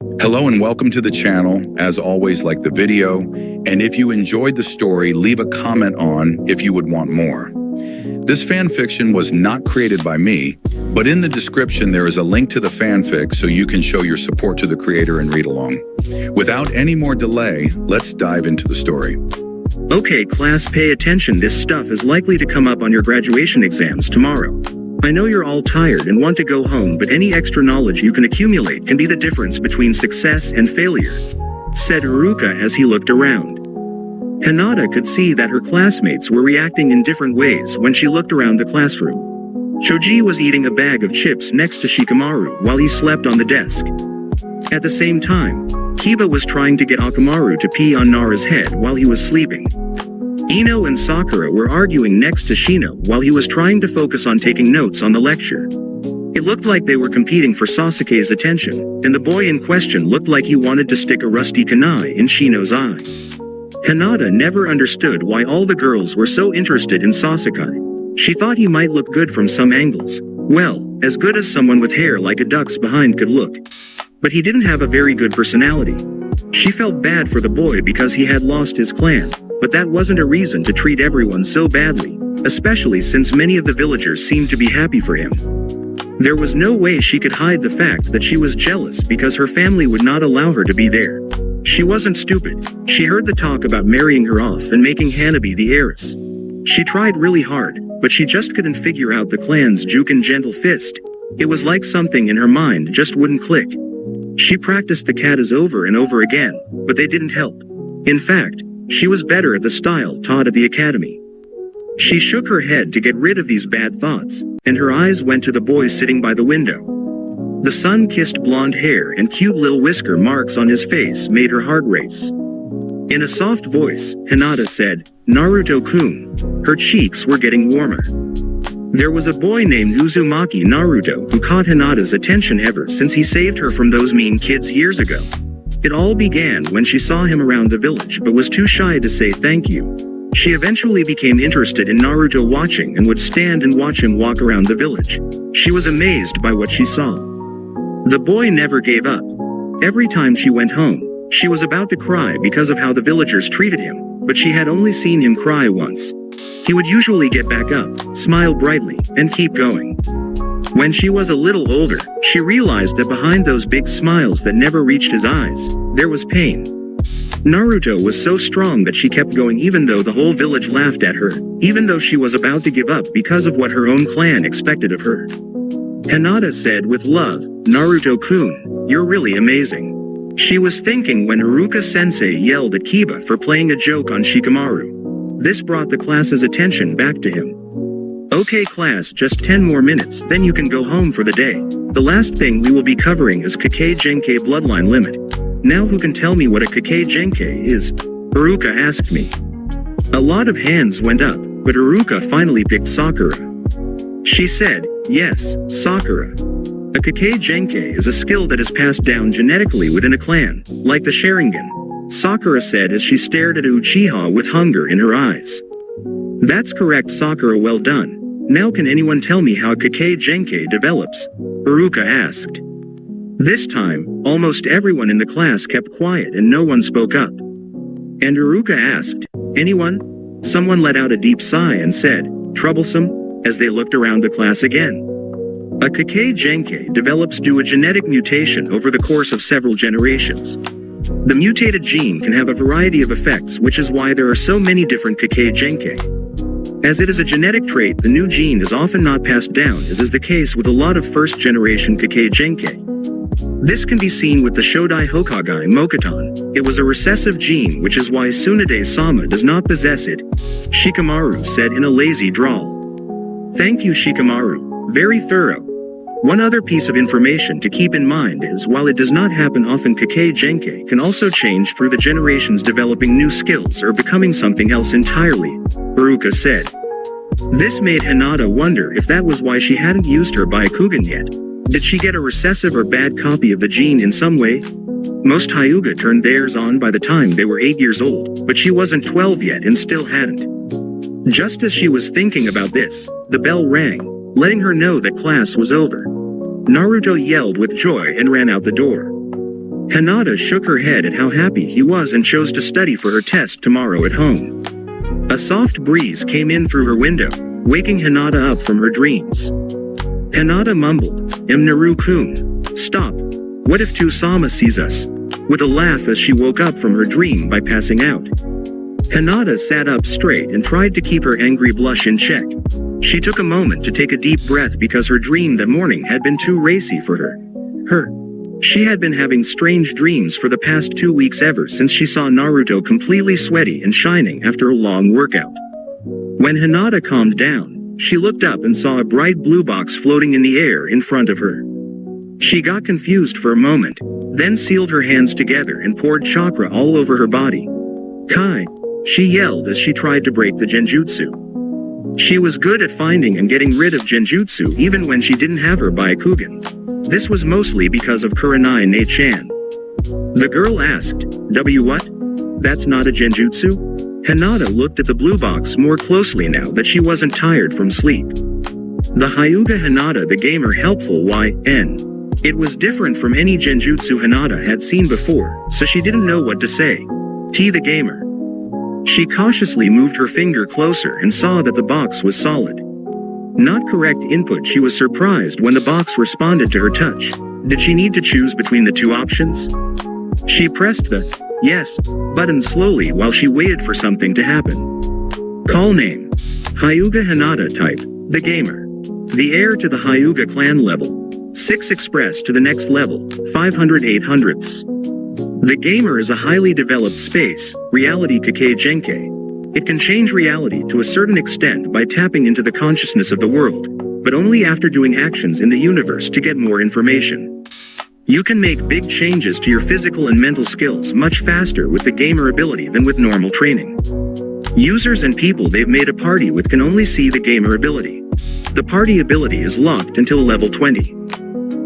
Hello and welcome to the channel. As always, like the video, and if you enjoyed the story, leave a comment on if you would want more. This fanfiction was not created by me, but in the description there is a link to the fanfic so you can show your support to the creator and read along. Without any more delay, let's dive into the story. Okay class, pay attention, this stuff is likely to come up on your graduation exams tomorrow. I know you're all tired and want to go home, but any extra knowledge you can accumulate can be the difference between success and failure, said Haruka as he looked around. Hinata could see that her classmates were reacting in different ways when she looked around the classroom. Choji was eating a bag of chips next to Shikamaru while he slept on the desk. At the same time, Kiba was trying to get Akamaru to pee on Nara's head while he was sleeping. Ino and Sakura were arguing next to Shino while he was trying to focus on taking notes on the lecture. It looked like they were competing for Sasuke's attention, and the boy in question looked like he wanted to stick a rusty kunai in Shino's eye. Hinata never understood why all the girls were so interested in Sasuke. She thought he might look good from some angles. Well, as good as someone with hair like a duck's behind could look. But he didn't have a very good personality. She felt bad for the boy because he had lost his clan, but that wasn't a reason to treat everyone so badly, especially since many of the villagers seemed to be happy for him. There was no way she could hide the fact that she was jealous because her family would not allow her to be there. She wasn't stupid. She heard the talk about marrying her off and making Hanabi the heiress. She tried really hard, but she just couldn't figure out the clan's juke and gentle fist. It was like something in her mind just wouldn't click. She practiced the katas over and over again, but they didn't help. In fact, she was better at the style taught at the academy. She shook her head to get rid of these bad thoughts, and her eyes went to the boy sitting by the window. The sun-kissed blonde hair and cute little whisker marks on his face made her heart race. In a soft voice, Hinata said, "Naruto-kun." Her cheeks were getting warmer. There was a boy named Uzumaki Naruto who caught Hinata's attention ever since he saved her from those mean kids years ago. It all began when she saw him around the village but was too shy to say thank you. She eventually became interested in Naruto watching and would stand and watch him walk around the village. She was amazed by what she saw. The boy never gave up. Every time she went home, she was about to cry because of how the villagers treated him, but she had only seen him cry once. He would usually get back up, smile brightly, and keep going. When she was a little older, she realized that behind those big smiles that never reached his eyes, there was pain. Naruto was so strong that she kept going even though the whole village laughed at her, even though she was about to give up because of what her own clan expected of her. Hinata said with love, "Naruto-kun, you're really amazing." She was thinking when Haruka-sensei yelled at Kiba for playing a joke on Shikamaru. This brought the class's attention back to him. Okay class, just 10 more minutes, then you can go home for the day. The last thing we will be covering is Kikei Genkei bloodline limit. Now who can tell me what a Kikei Genkei is? Haruka asked me. A lot of hands went up, but Haruka finally picked Sakura. She said, "Yes, Sakura. A Kikei Genkei is a skill that is passed down genetically within a clan, like the Sharingan," Sakura said as she stared at Uchiha with hunger in her eyes. "That's correct Sakura, well done. Now can anyone tell me how a Kikei Genkei develops?" Haruka asked. This time, almost everyone in the class kept quiet and no one spoke up. And Haruka asked, "Anyone?" Someone let out a deep sigh and said, "Troublesome," as they looked around the class again. A Kikei Genkei develops due to a genetic mutation over the course of several generations. The mutated gene can have a variety of effects, which is why there are so many different Kikei Genkei. As it is a genetic trait, the new gene is often not passed down, as is the case with a lot of first-generation Kikei Genkei. This can be seen with the Shodai Hokage Mokuton. It was a recessive gene, which is why Tsunade-sama does not possess it, Shikamaru said in a lazy drawl. "Thank you Shikamaru, very thorough. One other piece of information to keep in mind is while it does not happen often, Kikei Genkei can also change through the generations, developing new skills or becoming something else entirely," Haruka said. This made Hinata wonder if that was why she hadn't used her Byakugan yet. Did she get a recessive or bad copy of the gene in some way? Most Hyuga turned theirs on by the time they were 8 years old, but she wasn't 12 yet and still hadn't. Just as she was thinking about this, the bell rang, letting her know that class was over. Naruto yelled with joy and ran out the door. Hinata shook her head at how happy he was and chose to study for her test tomorrow at home. A soft breeze came in through her window, waking Hinata up from her dreams. Hinata mumbled, Naru-kun, stop. What if Tusama sees us? With a laugh as she woke up from her dream by passing out. Hinata sat up straight and tried to keep her angry blush in check. She took a moment to take a deep breath because her dream that morning had been too racy for her. She had been having strange dreams for the past 2 weeks ever since she saw Naruto completely sweaty and shining after a long workout. When Hinata calmed down, she looked up and saw a bright blue box floating in the air in front of her. She got confused for a moment, then sealed her hands together and poured chakra all over her body. Kai! She yelled as she tried to break the genjutsu. She was good at finding and getting rid of genjutsu even when she didn't have her Byakugan. This was mostly because of Kurenai Ne-chan. The girl asked, what? That's not a genjutsu? Hinata looked at the blue box more closely now that she wasn't tired from sleep. The Hyuga Hinata the gamer helpful YN. It was different from any genjutsu Hinata had seen before, so she didn't know what to say. T the gamer. She cautiously moved her finger closer and saw that the box was solid. Not correct input. She was surprised when the box responded to her touch. Did she need to choose between the two options? She pressed the yes button slowly while she waited for something to happen. Call name. Hyuga Hinata. Type, the gamer. The heir to the Hyuga clan level. 6 express to the next level, 508/100ths. The gamer is a highly developed space, reality Kake Genkai. It can change reality to a certain extent by tapping into the consciousness of the world, but only after doing actions in the universe to get more information. You can make big changes to your physical and mental skills much faster with the gamer ability than with normal training. Users and people they've made a party with can only see the gamer ability. The party ability is locked until level 20.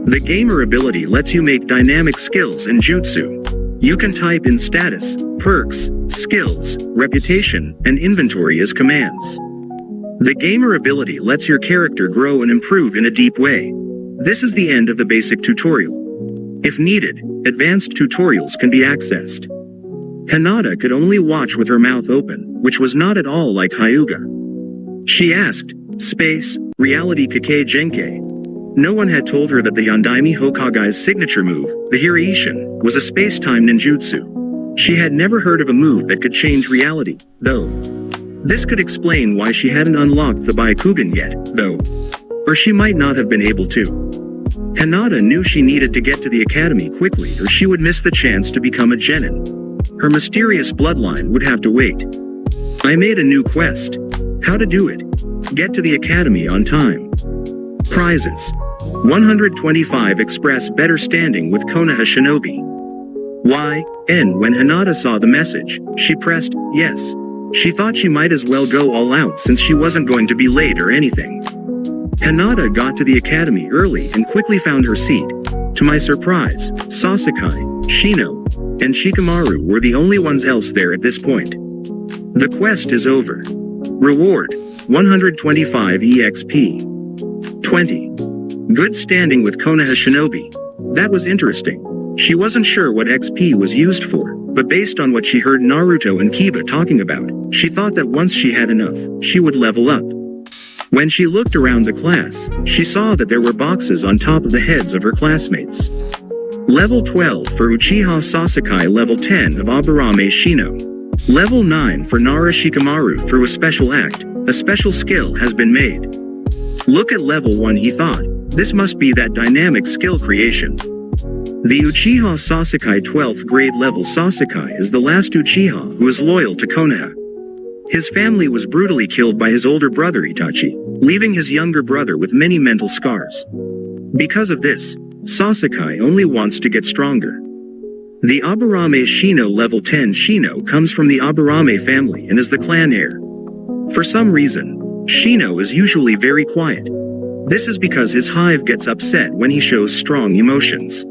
The gamer ability lets you make dynamic skills and jutsu. You can type in status, perks, skills, reputation, and inventory as commands. The gamer ability lets your character grow and improve in a deep way. This is the end of the basic tutorial. If needed, advanced tutorials can be accessed. Hinata could only watch with her mouth open, which was not at all like Hyuga. She asked, space, reality Kake Genkai. No one had told her that the Yondaime Hokage's signature move, the Hiraishin, was a space-time ninjutsu. She had never heard of a move that could change reality, though. This could explain why she hadn't unlocked the Byakugan yet, though. Or she might not have been able to. Hinata knew she needed to get to the academy quickly or she would miss the chance to become a genin. Her mysterious bloodline would have to wait. I made a new quest. How to do it? Get to the academy on time. Prizes. 125 express better standing with Konoha Shinobi. When Hinata saw the message, she pressed yes. She thought she might as well go all out since she wasn't going to be late or anything. Hinata got to the academy early and quickly found her seat. To my surprise, Sasuke, Shino, and Shikamaru were the only ones else there at this point. The quest is over. Reward, 125 EXP. 20. Good standing with Konoha Shinobi. That was interesting. She wasn't sure what XP was used for, but based on what she heard Naruto and Kiba talking about, she thought that once she had enough, she would level up. When she looked around the class, she saw that there were boxes on top of the heads of her classmates. Level 12 for Uchiha Sasuke, level 10 of Aburame Shino. Level 9 for Nara Shikamaru. Through a special act, a special skill has been made. Look at level 1, he thought. This must be that dynamic skill creation. The Uchiha Sasuke 12th grade level. Sasuke is the last Uchiha who is loyal to Konoha. His family was brutally killed by his older brother Itachi, leaving his younger brother with many mental scars. Because of this, Sasuke only wants to get stronger. The Aburame Shino level 10 Shino comes from the Aburame family and is the clan heir. For some reason, Shino is usually very quiet. This is because his hive gets upset when he shows strong emotions.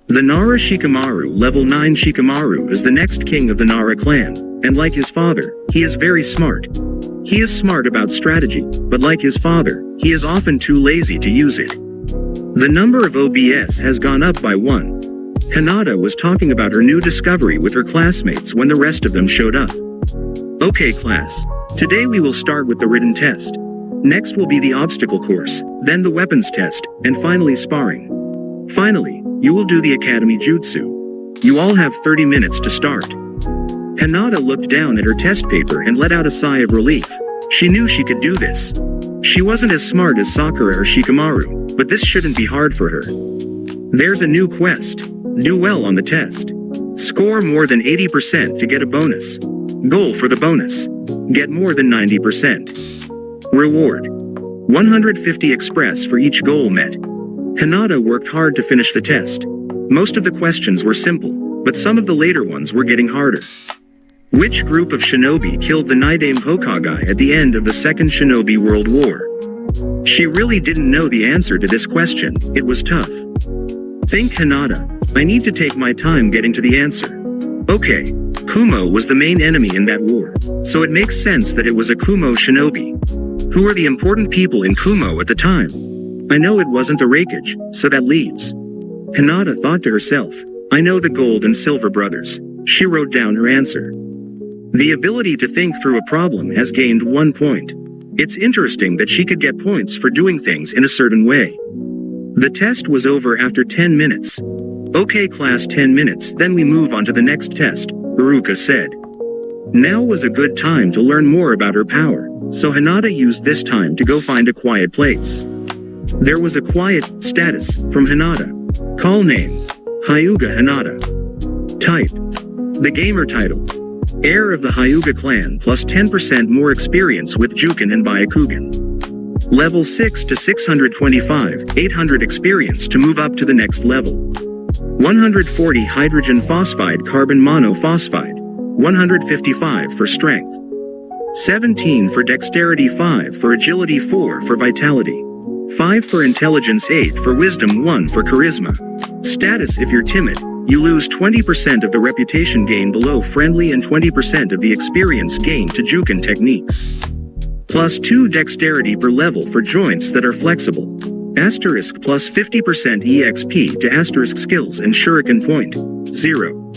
The Nara Shikamaru level 9 Shikamaru is the next king of the Nara clan, and like his father, he is very smart. He is smart about strategy, but like his father, he is often too lazy to use it. The number of OBS has gone up by 1. Hinata was talking about her new discovery with her classmates when the rest of them showed up. Okay class, today we will start with the written test. Next will be the obstacle course, then the weapons test, and finally sparring. Finally, you will do the academy jutsu. You all have 30 minutes to start. Hinata looked down at her test paper and let out a sigh of relief. She knew she could do this. She wasn't as smart as Sakura or Shikamaru, but this shouldn't be hard for her. There's a new quest. Do well on the test. Score more than 80% to get a bonus. Goal for the bonus. Get more than 90%. Reward. 150 express for each goal met. Hinata worked hard to finish the test. Most of the questions were simple, but some of the later ones were getting harder. Which group of shinobi killed the Nidaime Hokage at the end of the Second Shinobi World War? She really didn't know the answer to this question. It was tough. Think Hinata. I need to take my time getting to the answer. Okay, Kumo was the main enemy in that war, so it makes sense that it was a Kumo shinobi. Who were the important people in Kumo at the time? I know it wasn't the Raikage, so that leaves. Hinata thought to herself, I know the Gold and Silver brothers. She wrote down her answer. The ability to think through a problem has gained 1 point. It's interesting that she could get points for doing things in a certain way. The test was over after 10 minutes. Okay class, 10 minutes, then we move on to the next test, Haruka said. Now was a good time to learn more about her power, so Hinata used this time to go find a quiet place. There was a quiet status from Hinata. Call name: Hyuga Hinata. Type: the gamer title. Heir of the Hyuga clan plus 10% more experience with Juken and Byakugan. Level 6 to 625, 800 experience to move up to the next level. 140 hydrogen phosphide carbon monophosphide. 155 for strength. 17 for dexterity, 5 for agility, 4 for vitality. 5 for intelligence, 8 for wisdom, 1 for charisma. Status: if you're timid, you lose 20% of the reputation gain below friendly and 20% of the experience gain to Juken techniques. Plus 2 dexterity per level for joints that are flexible. Asterisk plus 50% EXP to asterisk skills and shuriken point. 0.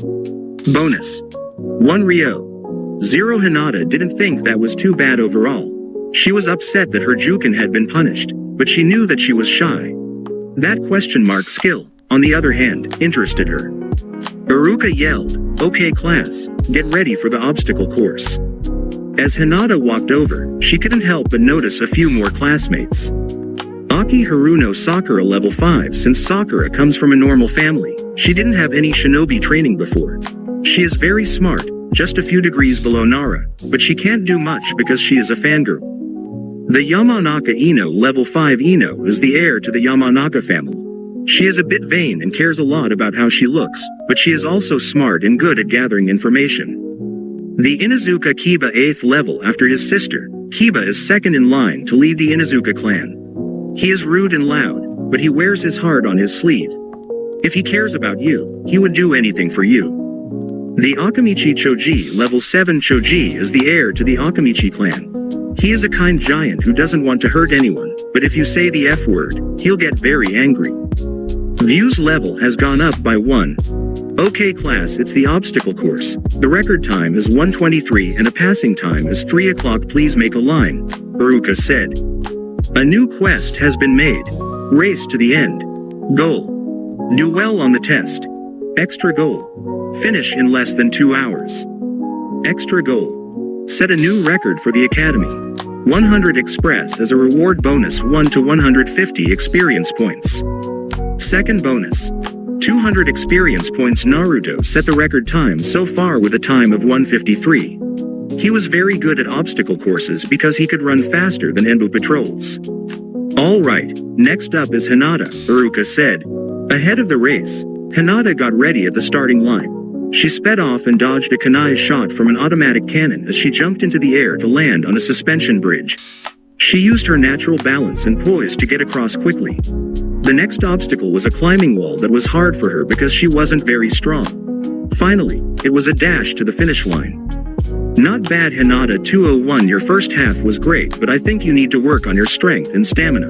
Bonus. 1 Ryo. 0 Hinata didn't think that was too bad overall. She was upset that her Juken had been punished, but she knew that she was shy. That question mark skill, on the other hand, interested her. Haruka yelled, okay class, get ready for the obstacle course. As Hinata walked over, she couldn't help but notice a few more classmates. Aki Haruno Sakura level 5. Since Sakura comes from a normal family, she didn't have any shinobi training before. She is very smart, just a few degrees below Nara, but she can't do much because she is a fangirl. The Yamanaka Ino level 5 Ino is the heir to the Yamanaka family. She is a bit vain and cares a lot about how she looks, but she is also smart and good at gathering information. The Inuzuka Kiba 8th level after his sister, Kiba is second in line to lead the Inuzuka clan. He is rude and loud, but he wears his heart on his sleeve. If he cares about you, he would do anything for you. The Akamichi Choji level 7 Choji is the heir to the Akamichi clan. He is a kind giant who doesn't want to hurt anyone, but if you say the F word, he'll get very angry. Views level has gone up by 1. Okay class, it's the obstacle course. The record time is 1:23 and a passing time is 3 o'clock. Please make a line, Haruka said. A new quest has been made. Race to the end. Goal: do well on the test. Extra goal: finish in less than 2 hours. Extra goal: set a new record for the academy. 100 express as a reward bonus, 1 to 150 experience points. Second bonus: 200 experience points. Naruto set the record time so far with a time of 1:53. He was very good at obstacle courses because he could run faster than Enbu patrols. Alright, next up is Hinata, Haruka said. Ahead of the race, Hinata got ready at the starting line. She sped off and dodged a kunai shot from an automatic cannon as she jumped into the air to land on a suspension bridge. She used her natural balance and poise to get across quickly. The next obstacle was a climbing wall that was hard for her because she wasn't very strong. Finally, it was a dash to the finish line. Not bad Hinata 201, your first half was great, but I think you need to work on your strength and stamina.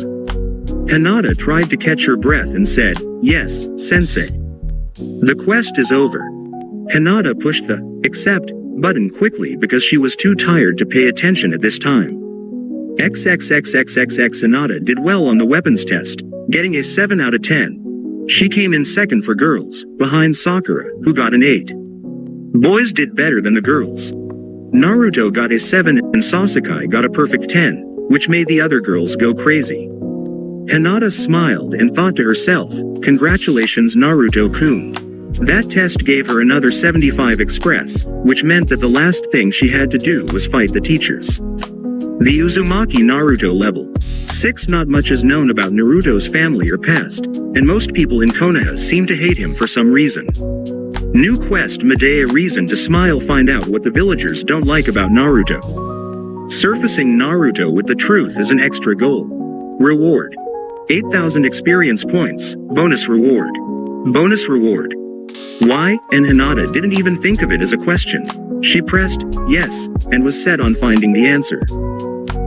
Hinata tried to catch her breath and said, yes, sensei. The quest is over. Hinata pushed the accept button quickly because she was too tired to pay attention at this time. XXXXXX Hinata did well on the weapons test, getting a 7 out of 10. She came in second for girls, behind Sakura, who got an 8. Boys did better than the girls. Naruto got a 7 and Sasuke got a perfect 10, which made the other girls go crazy. Hinata smiled and thought to herself, "Congratulations Naruto-kun." That test gave her another 75 express, which meant that the last thing she had to do was fight the teachers. The Uzumaki Naruto level 6. Not much is known about Naruto's family or past, and most people in Konoha seem to hate him for some reason. New quest Medea reason to smile. Find out what the villagers don't like about Naruto. Surfacing Naruto with the truth is an extra goal. Reward: 8,000 experience points, bonus reward. Bonus reward. Why? And Hinata didn't even think of it as a question. She pressed yes, and was set on finding the answer.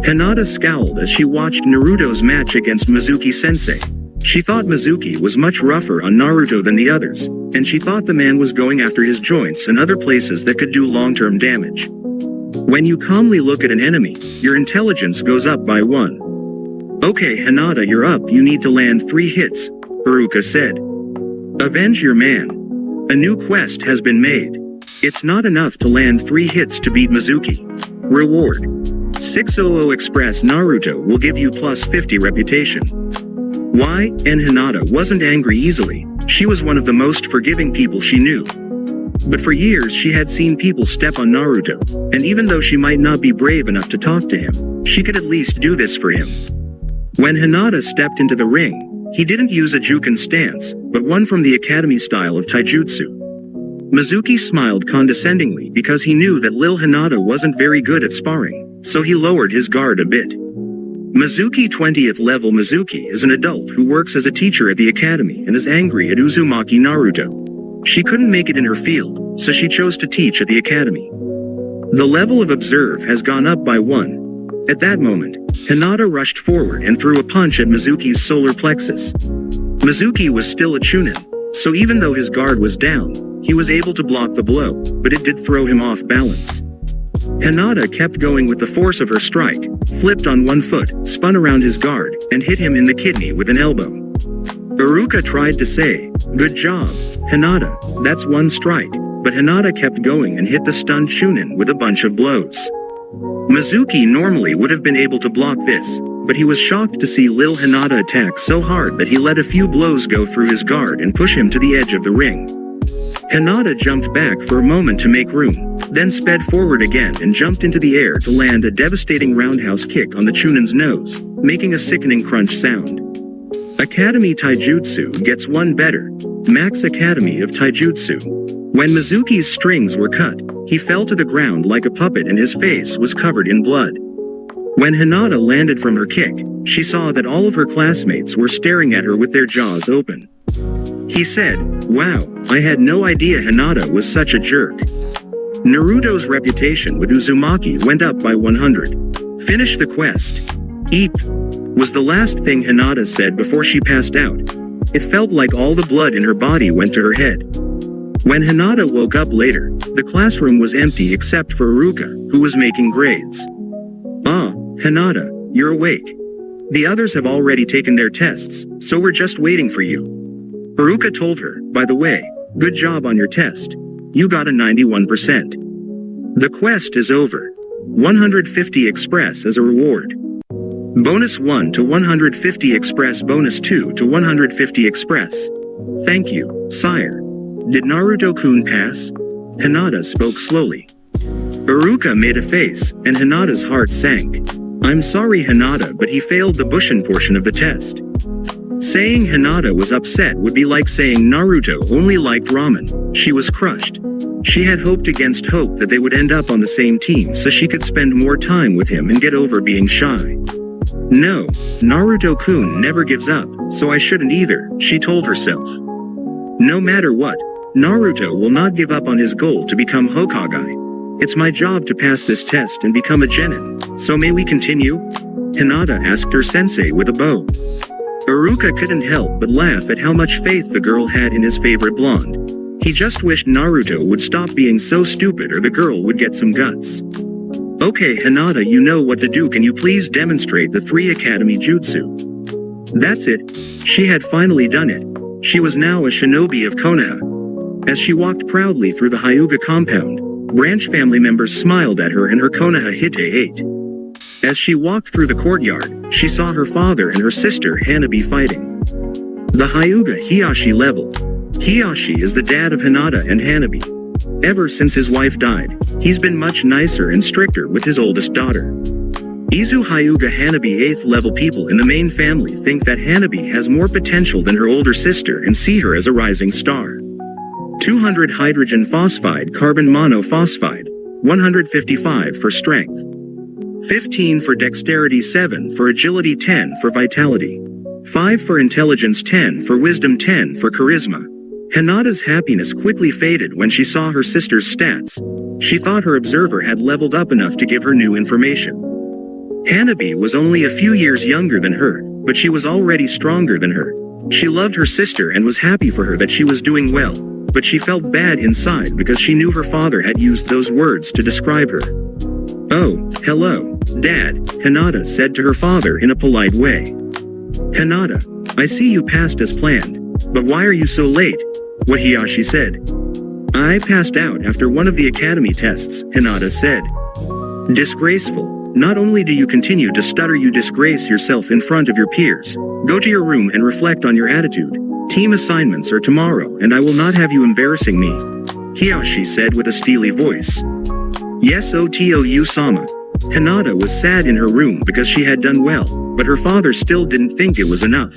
Hinata scowled as she watched Naruto's match against Mizuki-sensei. She thought Mizuki was much rougher on Naruto than the others, and she thought the man was going after his joints and other places that could do long-term damage. When you calmly look at an enemy, your intelligence goes up by 1. Okay Hinata, you're up. You need to land 3 hits, Haruka said. Avenge your man. A new quest has been made. It's not enough to land 3 hits to beat Mizuki. Reward: 600 Express. Naruto will give you plus 50 reputation. Why? And Hinata wasn't angry easily. She was one of the most forgiving people she knew. But for years she had seen people step on Naruto, and even though she might not be brave enough to talk to him, she could at least do this for him. When Hinata stepped into the ring, he didn't use a Juken stance, but one from the academy style of taijutsu. Mizuki smiled condescendingly because he knew that Lil Hinata wasn't very good at sparring, so he lowered his guard a bit. Mizuki 20th level. Mizuki is an adult who works as a teacher at the academy and is angry at Uzumaki Naruto. She couldn't make it in her field, so she chose to teach at the academy. The level of observe has gone up by 1. At that moment, Hinata rushed forward and threw a punch at Mizuki's solar plexus. Mizuki was still a chunin, so even though his guard was down, he was able to block the blow, but it did throw him off balance. Hinata kept going with the force of her strike, flipped on one foot, spun around his guard, and hit him in the kidney with an elbow. Haruka tried to say, "Good job, Hinata, that's 1 strike," but Hinata kept going and hit the stunned chunin with a bunch of blows. Mizuki normally would have been able to block this, but he was shocked to see Lil Hinata attack so hard that he let a few blows go through his guard and push him to the edge of the ring. Hinata jumped back for a moment to make room, then sped forward again and jumped into the air to land a devastating roundhouse kick on the chunin's nose, making a sickening crunch sound. Academy Taijutsu gets 1 better. Max Academy of Taijutsu. When Mizuki's strings were cut, he fell to the ground like a puppet and his face was covered in blood. When Hinata landed from her kick, she saw that all of her classmates were staring at her with their jaws open. He said, "Wow, I had no idea Hinata was such a jerk." Naruto's reputation with Uzumaki went up by 100. Finish the quest. Eep, was the last thing Hinata said before she passed out. It felt like all the blood in her body went to her head. When Hinata woke up later, the classroom was empty except for Haruka, who was making grades. "Ah, Hinata, you're awake. The others have already taken their tests, so we're just waiting for you." Haruka told her, "By the way, good job on your test. You got a 91%. The quest is over. 150 express as a reward. Bonus 1 to 150 express. Bonus 2 to 150 express. Thank you, sire. Did Naruto-kun pass?" Hinata spoke slowly. Haruka made a face, and Hinata's heart sank. "I'm sorry Hinata, but he failed the Bushin portion of the test." Saying Hinata was upset would be like saying Naruto only liked ramen. She was crushed. She had hoped against hope that they would end up on the same team so she could spend more time with him and get over being shy. "No, Naruto-kun never gives up, so I shouldn't either," she told herself. No matter what, Naruto will not give up on his goal to become Hokage. It's my job to pass this test and become a genin, so may we continue? Hinata asked her sensei with a bow. Haruka couldn't help but laugh at how much faith the girl had in his favorite blonde. He just wished Naruto would stop being so stupid or the girl would get some guts. Okay Hinata, you know what to do, can you please demonstrate the 3 Academy Jutsu? That's it. She had finally done it. She was now a shinobi of Konoha. As she walked proudly through the Hyuga compound, branch family members smiled at her and her Konoha Hite 8. As she walked through the courtyard, she saw her father and her sister Hanabi fighting. The Hyuga Hiyashi level. Hiyashi is the dad of Hinata and Hanabi. Ever since his wife died, he's been much nicer and stricter with his oldest daughter. Izu Hyuga Hanabi 8th level people in the main family think that Hanabi has more potential than her older sister and see her as a rising star. 200 hydrogen phosphide carbon monophosphide, 155 for strength. 15 for dexterity, 7 for agility, 10 for vitality. 5 for intelligence, 10 for wisdom, 10 for charisma. Hinata's happiness quickly faded when she saw her sister's stats. She thought her observer had leveled up enough to give her new information. Hanabi was only a few years younger than her, but she was already stronger than her. She loved her sister and was happy for her that she was doing well, but she felt bad inside because she knew her father had used those words to describe her. Oh, hello, Dad, Hinata said to her father in a polite way. Hinata, I see you passed as planned, but why are you so late? What Hiyashi said. I passed out after one of the academy tests, Hinata said. Disgraceful. Not only do you continue to stutter, you disgrace yourself in front of your peers. Go to your room and reflect on your attitude. Team assignments are tomorrow and I will not have you embarrassing me, Hiyashi said with a steely voice. Yes Otou-sama. Hinata was sad in her room because she had done well, but her father still didn't think it was enough.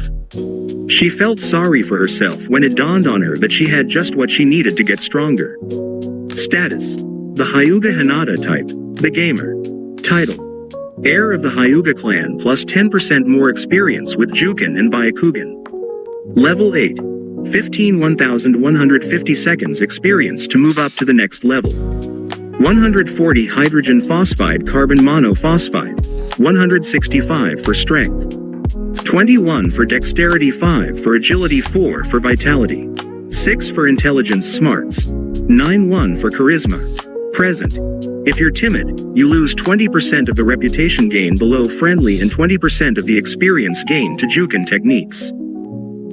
She felt sorry for herself when it dawned on her that she had just what she needed to get stronger. Status. The Hyuga Hinata type, the gamer. Title. Heir of the Hyuga clan plus 10% more experience with Juken and Byakugan. Level 8. 15150 seconds experience to move up to the next level. 140 hydrogen phosphide carbon monophosphide, 165 for strength. 21 for dexterity, 5 for agility, 4 for vitality. 6 for intelligence smarts. 9-1 for charisma. Present. If you're timid, you lose 20% of the reputation gain below friendly and 20% of the experience gain to Juken techniques.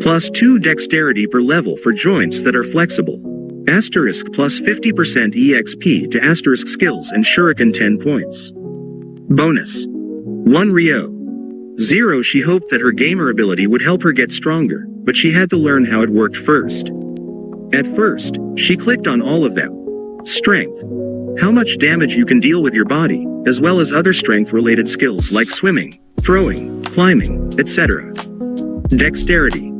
Plus 2 dexterity per level for joints that are flexible. Asterisk plus 50% EXP to asterisk skills and shuriken 10 points. Bonus. 1 Ryo. 0 She hoped that her gamer ability would help her get stronger, but she had to learn how it worked first. At first, she clicked on all of them. Strength. How much damage you can deal with your body, as well as other strength-related skills like swimming, throwing, climbing, etc. Dexterity.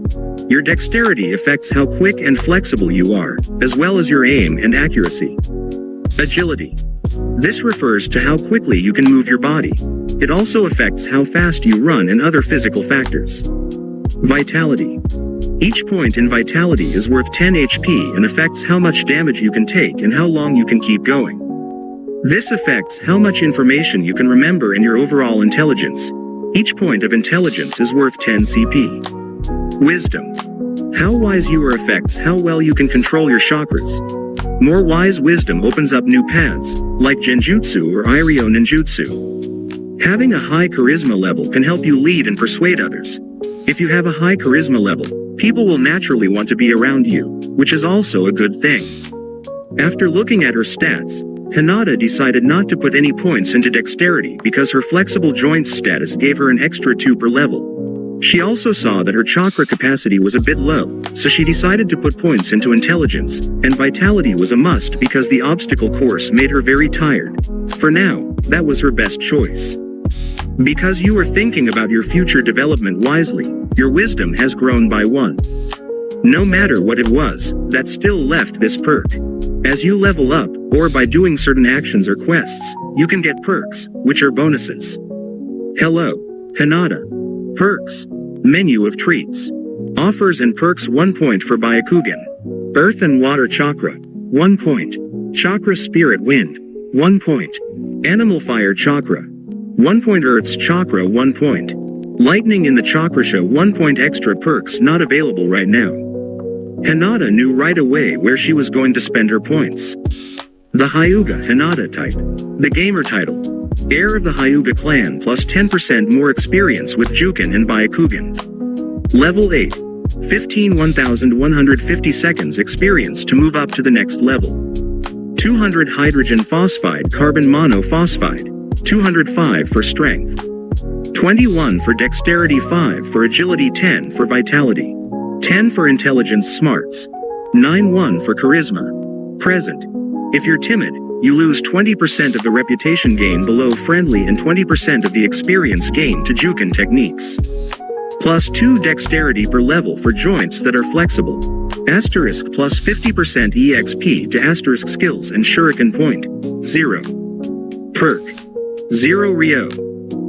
Your dexterity affects how quick and flexible you are, as well as your aim and accuracy. Agility. This refers to how quickly you can move your body. It also affects how fast you run and other physical factors. Vitality. Each point in vitality is worth 10 HP and affects how much damage you can take and how long you can keep going. This affects how much information you can remember and your overall intelligence. Each point of intelligence is worth 10 CP. Wisdom. How wise you are affects how well you can control your chakras. More wise wisdom opens up new paths, like Genjutsu or Iryo Ninjutsu. Having a high charisma level can help you lead and persuade others. If you have a high charisma level, people will naturally want to be around you, which is also a good thing. After looking at her stats, Hinata decided not to put any points into dexterity because her flexible joints status gave her an extra 2 per level. She also saw that her chakra capacity was a bit low, so she decided to put points into intelligence, and vitality was a must because the obstacle course made her very tired. For now, that was her best choice. Because you are thinking about your future development wisely, your wisdom has grown by 1. No matter what it was, that still left this perk. As you level up, or by doing certain actions or quests, you can get perks, which are bonuses. Hello, Hinata. Perks. Menu of treats. Offers and perks 1 point for Byakugan. Earth and Water Chakra, 1 point. Chakra Spirit Wind, 1 point. Animal Fire Chakra, 1 point. Earth's Chakra, 1 point. Lightning in the Chakrasha, 1 point. Extra perks not available right now. Hinata knew right away where she was going to spend her points. The Hyuga Hinata type. The gamer title. Heir of the Hyuga clan plus 10% more experience with Juken and Byakugan. Level 8. 1150 seconds experience to move up to the next level. 200 hydrogen phosphide carbon monophosphide. 205 for strength. 21 for dexterity, 5 for agility, 10 for vitality. 10 for intelligence smarts. 9-1 for charisma. Present. If you're timid, you lose 20% of the reputation gain below friendly and 20% of the experience gain to Juken techniques. Plus 2 dexterity per level for joints that are flexible. Asterisk plus 50% EXP to asterisk skills and shuriken point. 0. Perk. 0 Ryo.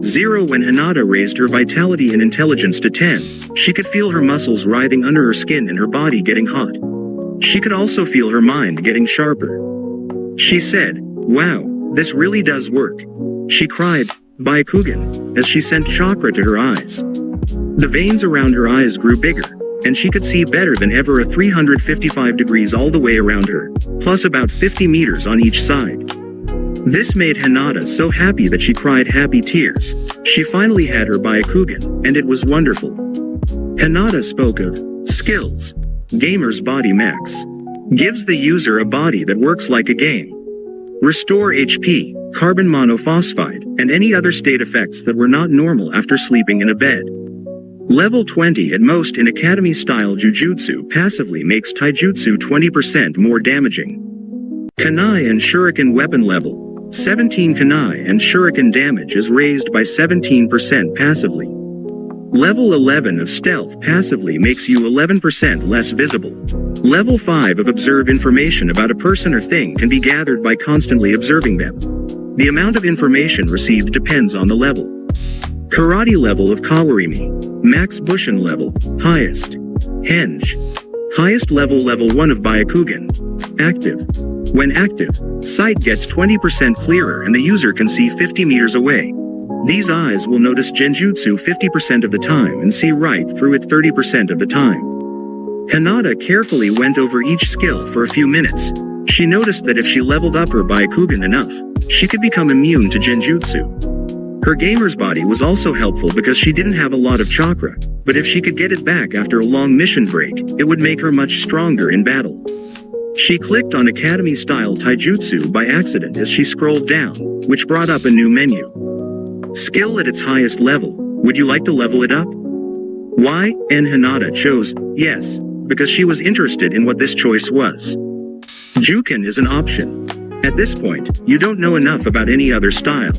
0 When Hinata raised her vitality and intelligence to 10, she could feel her muscles writhing under her skin and her body getting hot. She could also feel her mind getting sharper. She said, "Wow, this really does work." She cried, "Byakugan," as she sent chakra to her eyes. The veins around her eyes grew bigger, and she could see better than ever, a 355 degrees all the way around her, plus about 50 meters on each side. This made Hinata so happy that she cried happy tears. She finally had her Byakugan, and it was wonderful. Hinata spoke of skills. Gamer's Body Max. Gives the user a body that works like a game. Restore HP, carbon monophosphide, and any other state effects that were not normal after sleeping in a bed. Level 20 at most in Academy-style Jujutsu passively makes Taijutsu 20% more damaging. Kunai and Shuriken weapon level. 17 Kunai and Shuriken damage is raised by 17% passively. Level 11 of Stealth passively makes you 11% less visible. Level 5 of Observe information about a person or thing can be gathered by constantly observing them. The amount of information received depends on the level. Karate level of Kawarimi. Max Bushin level, highest. Henge. Highest level 1 of Byakugan. Active. When active, sight gets 20% clearer and the user can see 50 meters away. These eyes will notice genjutsu 50% of the time and see right through it 30% of the time. Hinata carefully went over each skill for a few minutes. She noticed that if she leveled up her Byakugan enough, she could become immune to genjutsu. Her gamer's body was also helpful because she didn't have a lot of chakra, but if she could get it back after a long mission break, it would make her much stronger in battle. She clicked on Academy-style Taijutsu by accident as she scrolled down, which brought up a new menu. Skill at its highest level. Would you like to level it up? Why? And Hinata chose yes, because she was interested in what this choice was. Juken is an option. At this point, you don't know enough about any other style.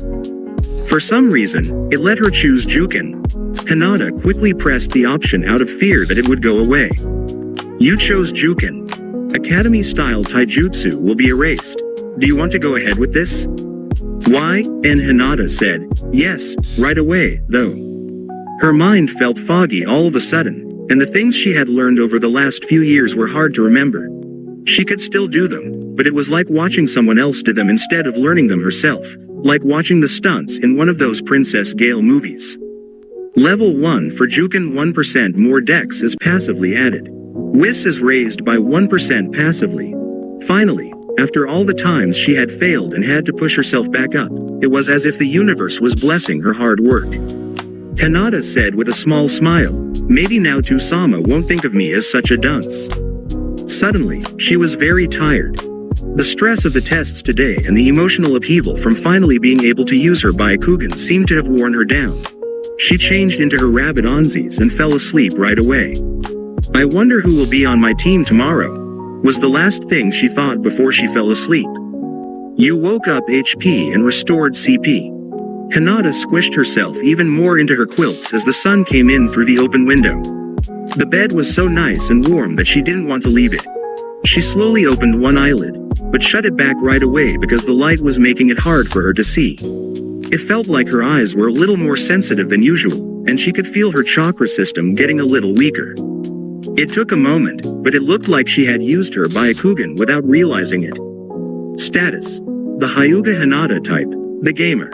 For some reason, it let her choose Juken. Hinata quickly pressed the option out of fear that it would go away. You chose Juken. Academy-style Taijutsu will be erased. Do you want to go ahead with this? Why? And Hinata said, yes, right away, though. Her mind felt foggy all of a sudden, and the things she had learned over the last few years were hard to remember. She could still do them, but it was like watching someone else do them instead of learning them herself, like watching the stunts in one of those Princess Gale movies. Level 1 for Juken 1% more dex is passively added. Whis is raised by 1% passively. Finally, after all the times she had failed and had to push herself back up, it was as if the universe was blessing her hard work. Hinata said with a small smile, maybe now Tusama won't think of me as such a dunce. Suddenly, she was very tired. The stress of the tests today and the emotional upheaval from finally being able to use her Byakugan seemed to have worn her down. She changed into her rabbit onesies and fell asleep right away. I wonder who will be on my team tomorrow, was the last thing she thought before she fell asleep. You woke up HP and restored CP. Hinata squished herself even more into her quilts as the sun came in through the open window. The bed was so nice and warm that she didn't want to leave it. She slowly opened one eyelid, but shut it back right away because the light was making it hard for her to see. It felt like her eyes were a little more sensitive than usual, and she could feel her chakra system getting a little weaker. It took a moment, but it looked like she had used her Byakugan without realizing it. Status: the Hyuga Hinata type, the gamer.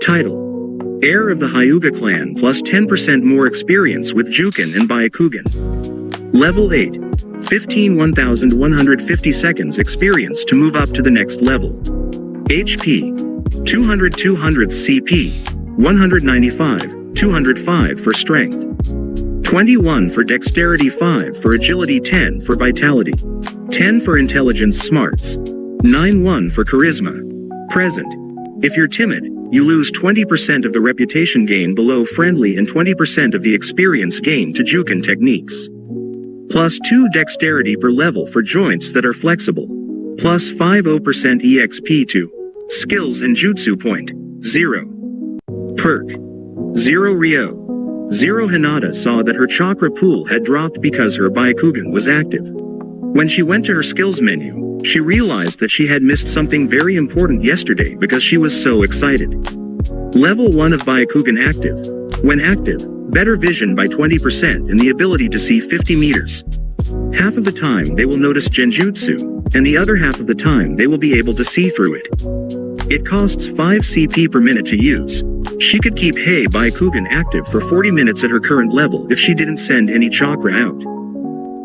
Title: Heir of the Hyuga clan plus 10% more experience with Juken and Byakugan. Level 8. 15 1150 seconds experience to move up to the next level. HP 200 200 CP 195 205 for strength. 21 for dexterity, 5 for agility, 10 for vitality, 10 for intelligence smarts, 9 for charisma. Present. If you're timid, you lose 20% of the reputation gain below friendly and 20% of the experience gain to Juken techniques. Plus 2 dexterity per level for joints that are flexible. Plus 50% EXP to skills and jutsu point. 0. Perk. 0 Ryo. 0 Hinata saw that her chakra pool had dropped because her Byakugan was active. When she went to her skills menu, she realized that she had missed something very important yesterday because she was so excited. Level 1 of Byakugan active. When active, better vision by 20% and the ability to see 50 meters. Half of the time they will notice genjutsu, and the other half of the time they will be able to see through it. It costs 5 CP per minute to use. She could keep Hei Byakugan active for 40 minutes at her current level if she didn't send any chakra out.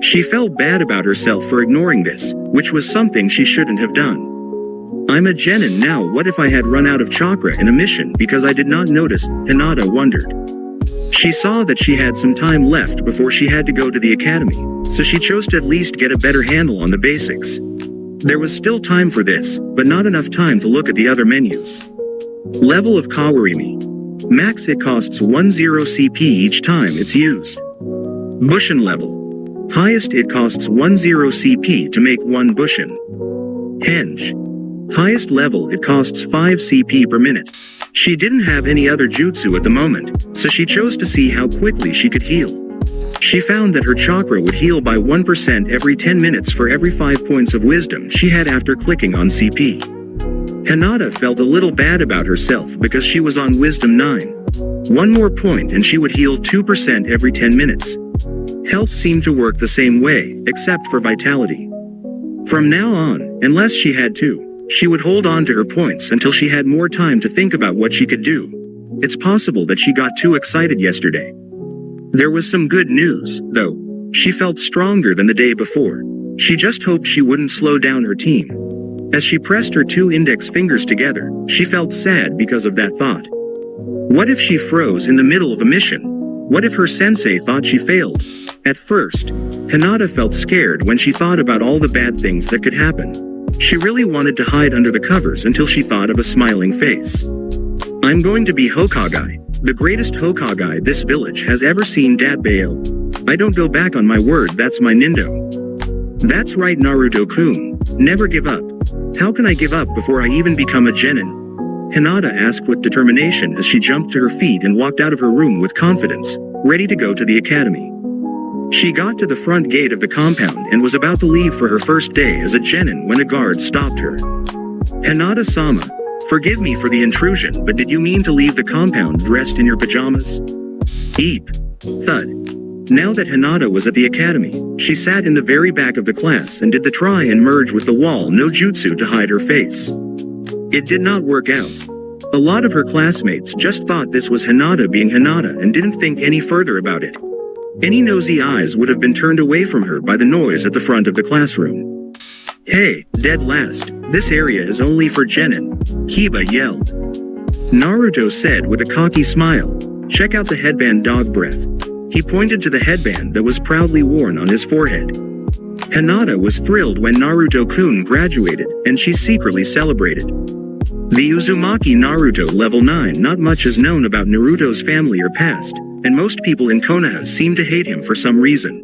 She felt bad about herself for ignoring this, which was something she shouldn't have done. I'm a genin now, what if I had run out of chakra in a mission because I did not notice? Hinata wondered. She saw that she had some time left before she had to go to the academy, so she chose to at least get a better handle on the basics. There was still time for this, but not enough time to look at the other menus. Level of Kawarimi. Max it costs 10 CP each time it's used. Bushin level. Highest it costs 10 CP to make 1 Bushin. Henge. Highest level it costs 5 CP per minute. She didn't have any other jutsu at the moment, so she chose to see how quickly she could heal. She found that her chakra would heal by 1% every 10 minutes for every 5 points of wisdom she had after clicking on CP. Hinata felt a little bad about herself because she was on wisdom 9. 1 more point and she would heal 2% every 10 minutes. Health seemed to work the same way, except for vitality. From now on, unless she had to, she would hold on to her points until she had more time to think about what she could do. It's possible that she got too excited yesterday. There was some good news, though. She felt stronger than the day before. She just hoped she wouldn't slow down her team. As she pressed her 2 index fingers together, she felt sad because of that thought. What if she froze in the middle of a mission? What if her sensei thought she failed? At first, Hinata felt scared when she thought about all the bad things that could happen. She really wanted to hide under the covers until she thought of a smiling face. I'm going to be Hokage, the greatest Hokage this village has ever seen, Dad Bayo. I don't go back on my word, that's my nindo. That's right, Naruto-kun, never give up. How can I give up before I even become a genin? Hinata asked with determination as she jumped to her feet and walked out of her room with confidence, ready to go to the academy. She got to the front gate of the compound and was about to leave for her first day as a genin when a guard stopped her. Hinata-sama, forgive me for the intrusion, but did you mean to leave the compound dressed in your pajamas? Eep. Thud. Now that Hinata was at the academy, she sat in the very back of the class and did the try and merge with the wall no jutsu to hide her face. It did not work out. A lot of her classmates just thought this was Hinata being Hinata and didn't think any further about it. Any nosy eyes would have been turned away from her by the noise at the front of the classroom. Hey, dead last, this area is only for genin, Kiba yelled. Naruto said with a cocky smile, check out the headband, dog breath. He pointed to the headband that was proudly worn on his forehead. Hinata was thrilled when Naruto-kun graduated, and she secretly celebrated. The Uzumaki Naruto level 9. Not much is known about Naruto's family or past, and most people in Konoha seem to hate him for some reason.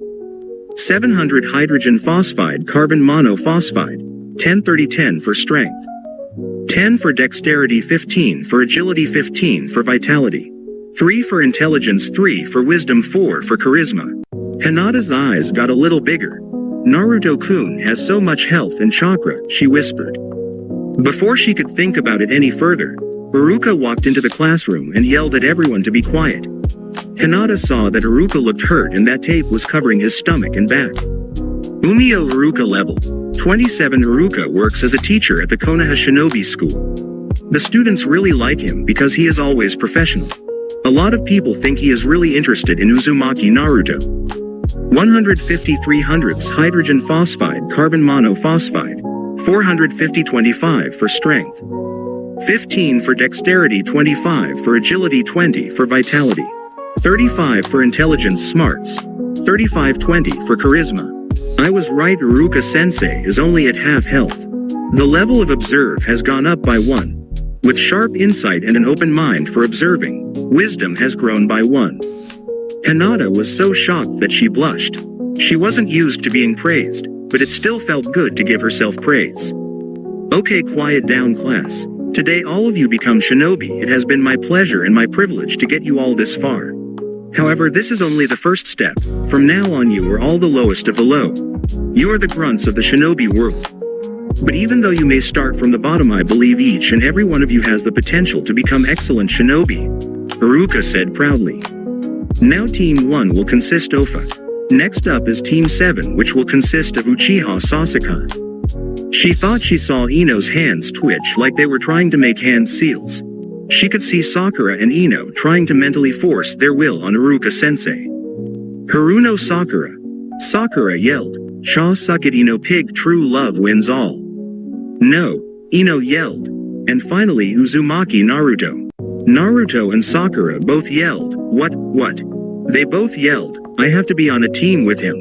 700 hydrogen phosphide carbon monophosphide, 10-30-10 for strength. 10 for dexterity, 15 for agility, 15 for vitality. 3 for intelligence, 3 for wisdom, 4 for charisma. Hinata's eyes got a little bigger. Naruto-kun has so much health and chakra, she whispered. Before she could think about it any further, Iruka walked into the classroom and yelled at everyone to be quiet. Hinata saw that Iruka looked hurt and that tape was covering his stomach and back. Umio Iruka level 27. Iruka works as a teacher at the Konoha Shinobi School. The students really like him because he is always professional. A lot of people think he is really interested in Uzumaki Naruto. 150 300ths hydrogen phosphide carbon monophosphide, 450 25 for strength, 15 for dexterity, 25 for agility, 20 for vitality, 35 for intelligence smarts, 35 20 for charisma. I was right, Iruka sensei is only at half health. The level of observe has gone up by 1. With sharp insight and an open mind for observing, wisdom has grown by 1. Hinata was so shocked that she blushed. She wasn't used to being praised, but it still felt good to give herself praise. Okay, quiet down, class. Today all of you become shinobi. It has been my pleasure and my privilege to get you all this far. However, this is only the first step. From now on you are all the lowest of the low. You are the grunts of the shinobi world. But even though you may start from the bottom, I believe each and every one of you has the potential to become excellent shinobi, Iruka said proudly. Now Team 1 will consist Ofa. Next up is Team 7, which will consist of Uchiha Sasuke. She thought she saw Ino's hands twitch like they were trying to make hand seals. She could see Sakura and Ino trying to mentally force their will on Iruka sensei. Haruno Sakura. Sakura yelled, "Cha suck it, Ino pig, true love wins all." No, Ino yelled. And finally Uzumaki Naruto. Naruto and Sakura both yelled, What? They both yelled, "I have to be on a team with him."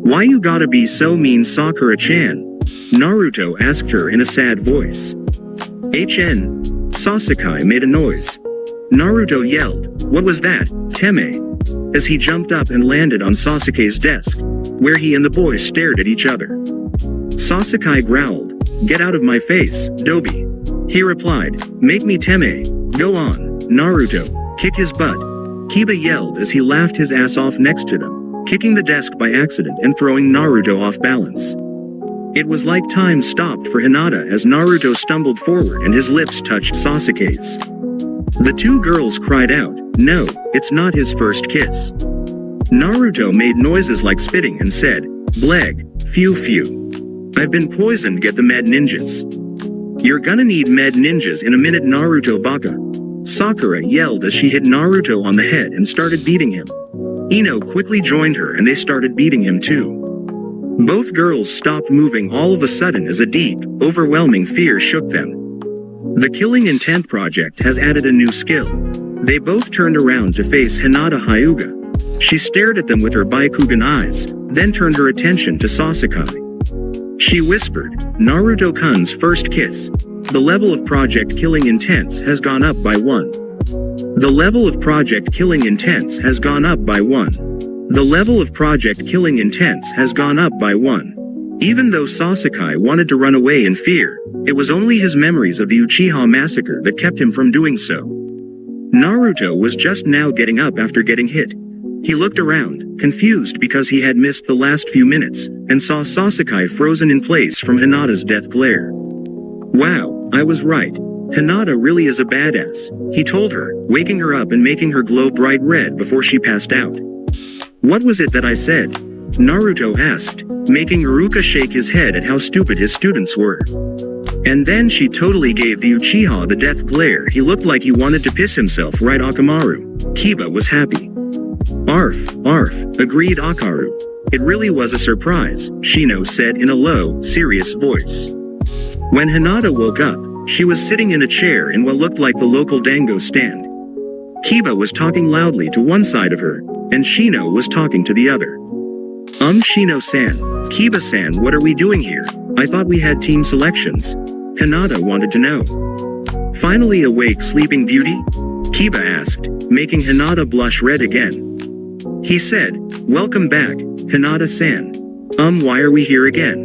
"Why you gotta be so mean, Sakura-chan?" Naruto asked her in a sad voice. "HN." Sasuke made a noise. Naruto yelled, "What was that, Teme?" as he jumped up and landed on Sasuke's desk, where he and the boy stared at each other. Sasuke growled, "Get out of my face, Dobi." He replied, "Make me Teme. Go on, Naruto, kick his butt." Kiba yelled as he laughed his ass off next to them, kicking the desk by accident and throwing Naruto off balance. It was like time stopped for Hinata as Naruto stumbled forward and his lips touched Sasuke's. The two girls cried out, "No, it's not his first kiss." Naruto made noises like spitting and said, "Bleg, phew phew. I've been poisoned, get the med ninjas." "You're gonna need med ninjas in a minute, Naruto baka." Sakura yelled as she hit Naruto on the head and started beating him. Ino quickly joined her and they started beating him too. Both girls stopped moving all of a sudden as a deep, overwhelming fear shook them. The Killing Intent project has added a new skill. They both turned around to face Hinata Hyuga. She stared at them with her Byakugan eyes, then turned her attention to Sasuke. She whispered, "Naruto-kun's first kiss. The level of Project Killing Intense has gone up by 1. The level of Project Killing Intense has gone up by 1. The level of Project Killing Intense has gone up by 1. Even though Sasuke wanted to run away in fear, it was only his memories of the Uchiha massacre that kept him from doing so. Naruto was just now getting up after getting hit. He looked around, confused because he had missed the last few minutes, and saw Sasuke frozen in place from Hinata's death glare. "Wow, I was right. Hinata really is a badass," he told her, waking her up and making her glow bright red before she passed out. "What was it that I said?" Naruto asked, making Iruka shake his head at how stupid his students were. And then she totally gave the Uchiha the death glare. He looked like he wanted to piss himself, right, Akamaru? Kiba was happy. "Arf, agreed Akaru. It really was a surprise," Shino said in a low, serious voice. When Hinata woke up, she was sitting in a chair in what looked like the local dango stand. Kiba was talking loudly to one side of her, and Shino was talking to the other. Shino-san, Kiba-san, what are we doing here? I thought we had team selections." Hinata wanted to know. "Finally awake, Sleeping Beauty?" Kiba asked, making Hinata blush red again. He said, "Welcome back, Hinata-san. Why are we here again?"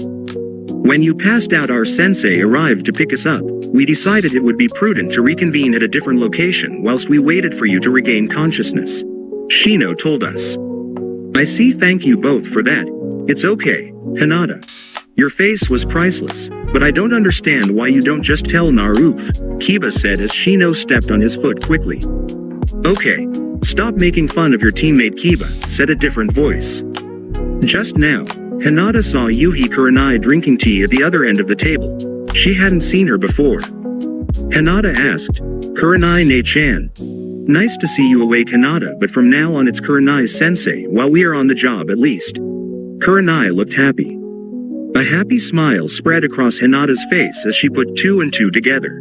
"When you passed out, our sensei arrived to pick us up. We decided it would be prudent to reconvene at a different location whilst we waited for you to regain consciousness," Shino told us. "I see, thank you both for that. It's okay, Hinata. Your face was priceless, but I don't understand why you don't just tell Naruf," Kiba said as Shino stepped on his foot quickly. "Okay, stop making fun of your teammate Kiba," said a different voice. Just now, Hinata saw Yuhi Kurenai drinking tea at the other end of the table. She hadn't seen her before. Hinata asked, "Kurenai-ne-chan?" Nice to see you awake, Hinata, but from now on it's Kurenai-sensei while we are on the job at least. Kurenai looked happy. A happy smile spread across Hinata's face as she put two and two together.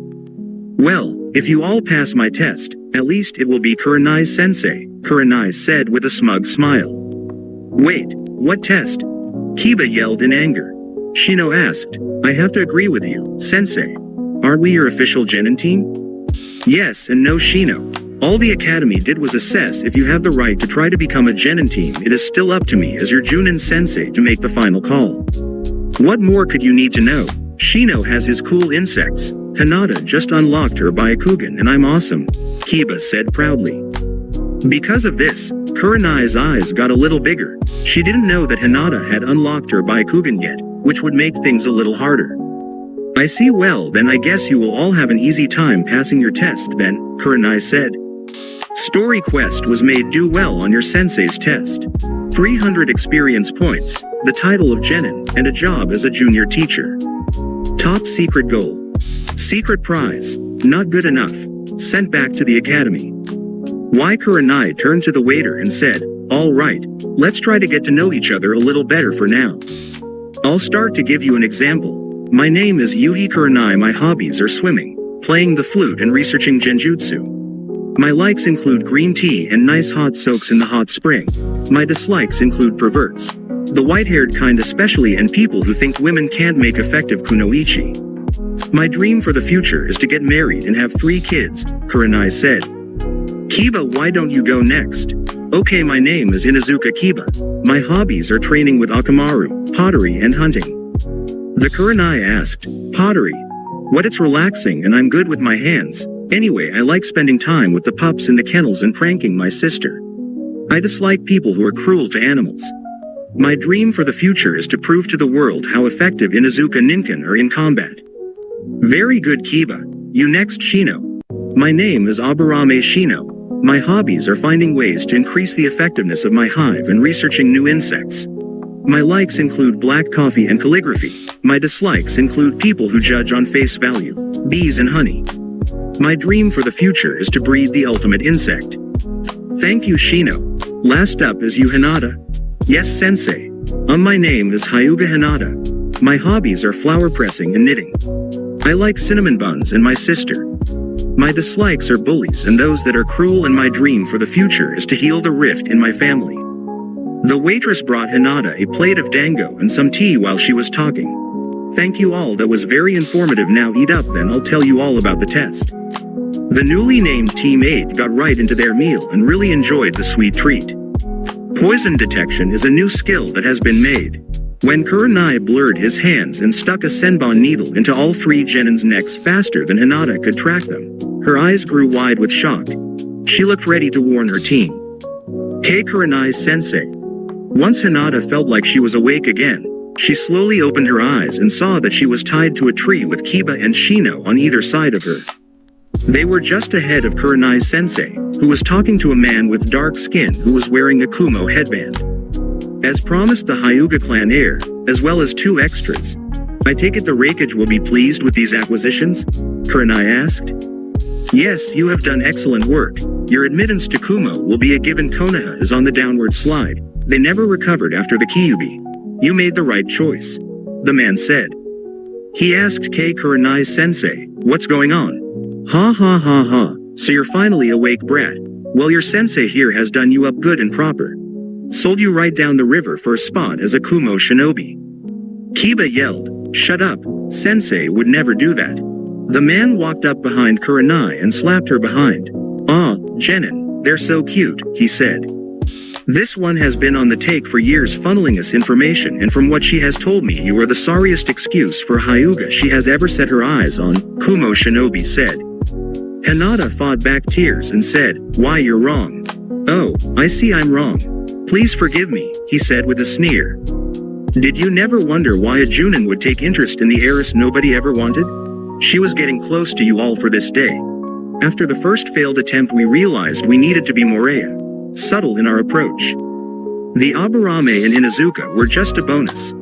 Well, if you all pass my test, at least it will be Kurenai-sensei, Kurenai said with a smug smile. Wait, what test? Kiba yelled in anger. Shino asked, I have to agree with you, sensei. Aren't we your official genin team? Yes and no, Shino. All the academy did was assess if you have the right to try to become a genin team. It is still up to me as your Junin sensei to make the final call. What more could you need to know? Shino has his cool insects. Hinata just unlocked her Byakugan and I'm awesome, Kiba said proudly. Because of this, Kurenai's eyes got a little bigger. She didn't know that Hinata had unlocked her Byakugan yet, which would make things a little harder. I see. Well, then I guess you will all have an easy time passing your test then, Kurenai said. Story quest was made do well on your sensei's test. 300 experience points, the title of genin, and a job as a junior teacher. Top secret goal. Secret prize, not good enough, sent back to the academy. Why? Kurenai turned to the waiter and said, all right, let's try to get to know each other a little better for now. I'll start to give you an example. My name is Yuhi Kurenai. My hobbies are swimming, playing the flute and researching genjutsu. My likes include green tea and nice hot soaks in the hot spring. My dislikes include perverts. The white-haired kind especially, and people who think women can't make effective kunoichi. My dream for the future is to get married and have 3 kids, Kurenai said. Kiba, why don't you go next? Okay, my name is Inuzuka Kiba. My hobbies are training with Akamaru, pottery and hunting. The Kurenai asked, pottery? What? It's relaxing and I'm good with my hands. Anyway, I like spending time with the pups in the kennels and pranking my sister. I dislike people who are cruel to animals. My dream for the future is to prove to the world how effective Inuzuka Ninken are in combat. Very good, Kiba. You next, Shino. My name is Aburame Shino. My hobbies are finding ways to increase the effectiveness of my hive and researching new insects. My likes include black coffee and calligraphy. My dislikes include people who judge on face value, bees and honey. My dream for the future is to breed the ultimate insect. Thank you, Shino. Last up is you, Hinata. Yes, sensei. My name is Hyuga Hinata. My hobbies are flower pressing and knitting. I like cinnamon buns and my sister. My dislikes are bullies and those that are cruel, and my dream for the future is to heal the rift in my family. The waitress brought Hinata a plate of dango and some tea while she was talking. Thank you all, that was very informative. Now eat up, then I'll tell you all about the test. The newly named Team 8 got right into their meal and really enjoyed the sweet treat. Poison detection is a new skill that has been made. When Kurenai blurred his hands and stuck a senbon needle into all 3 genins' necks faster than Hinata could track them, her eyes grew wide with shock. She looked ready to warn her team. Hey, Kurenai-sensei. Once Hinata felt like she was awake again, she slowly opened her eyes and saw that she was tied to a tree with Kiba and Shino on either side of her. They were just ahead of Kurenai-sensei, who was talking to a man with dark skin who was wearing a Kumo headband. As promised, the Hyuga clan heir, as well as 2 extras. I take it the Raikage will be pleased with these acquisitions? Kurenai asked. Yes, you have done excellent work. Your admittance to Kumo will be a given. Konoha is on the downward slide. They never recovered after the Kyubi. You made the right choice, the man said. He asked Kei Kurenai-sensei, what's going on? Ha ha ha ha, so you're finally awake, brat. Well, your sensei here has done you up good and proper. Sold you right down the river for a spot as a Kumo shinobi. Kiba yelled, shut up, sensei would never do that. The man walked up behind Kurenai and slapped her behind. Ah, genin, they're so cute, he said. This one has been on the take for years funneling us information, and from what she has told me you are the sorriest excuse for Hyuga she has ever set her eyes on, Kumo shinobi said. Hinata fought back tears and said, why, you're wrong. Oh, I see I'm wrong. Please forgive me, he said with a sneer. Did you never wonder why a Junin would take interest in the heiress nobody ever wanted? She was getting close to you all for this day. After the first failed attempt we realized we needed to be more subtle in our approach. The Aburame and Inuzuka were just a bonus.